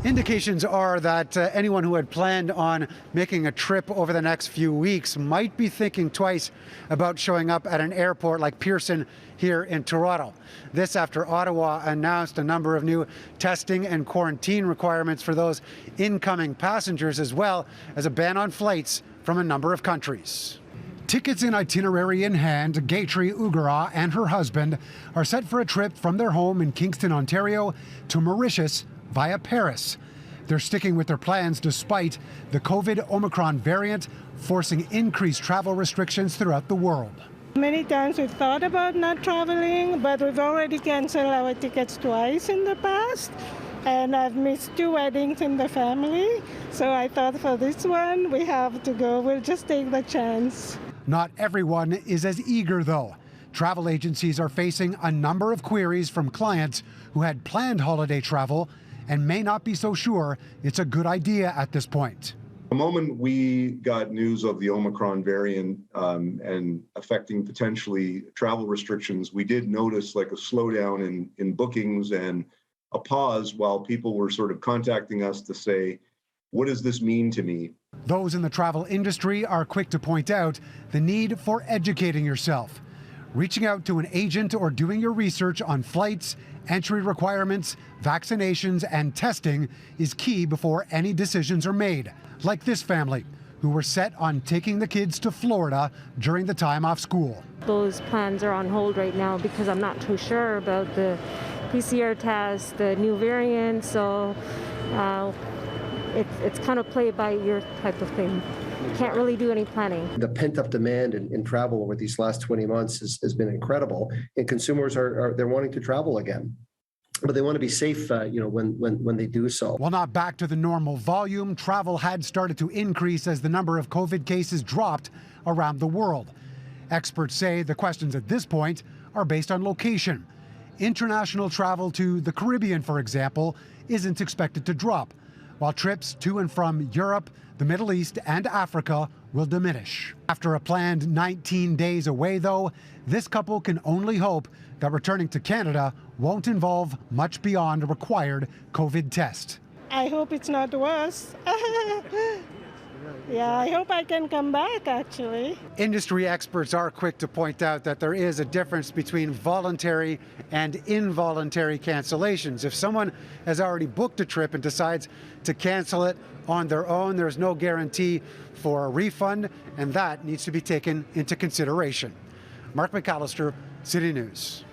Indications are that anyone who had planned on making a trip over the next few weeks might be thinking twice about showing up at an airport like Pearson here in Toronto. This after Ottawa announced a number of new testing and quarantine requirements for those incoming passengers, as well as a ban on flights from a number of countries. Tickets and itinerary in hand, Gayatri Ugara and her husband are set for a trip from their home in Kingston, Ontario to Mauritius via Paris. They're sticking with their plans despite the COVID Omicron variant forcing increased travel restrictions throughout the world. Many times we've thought about not traveling, but we've already canceled our tickets twice in the past. And I've missed 2 weddings in the family. So I thought for this one, we have to go. We'll just take the chance. Not everyone is as eager, though. Travel agencies are facing a number of queries from clients who had planned holiday travel and may not be so sure it's a good idea at this point. The moment we got news of the Omicron variant and affecting potentially travel restrictions, we did notice like a slowdown in bookings and a pause while people were sort of contacting us to say, what does this mean to me? Those in the travel industry are quick to point out the need for educating yourself. Reaching out to an agent or doing your research on flights, entry requirements, vaccinations, and testing is key before any decisions are made. Like this family, who were set on taking the kids to Florida during the time off school. Those plans are on hold right now because I'm not too sure about the PCR test, the new variant, so it's kind of play by ear type of thing. You can't really do any planning. The pent-up demand in travel over these last 20 months has been incredible, and consumers they're wanting to travel again. But they want to be safe, when they do so. While not back to the normal volume, travel had started to increase as the number of COVID cases dropped around the world. Experts say the questions at this point are based on location. International travel to the Caribbean, for example, isn't expected to drop, while trips to and from Europe, the Middle East, and Africa will diminish. After a planned 19 days away, though, this couple can only hope that returning to Canada won't involve much beyond a required COVID test. I hope it's not worse. Yeah, I hope I can come back, actually. Industry experts are quick to point out that there is a difference between voluntary and involuntary cancellations. If someone has already booked a trip and decides to cancel it on their own, there's no guarantee for a refund, and that needs to be taken into consideration. Mark McAllister, City News.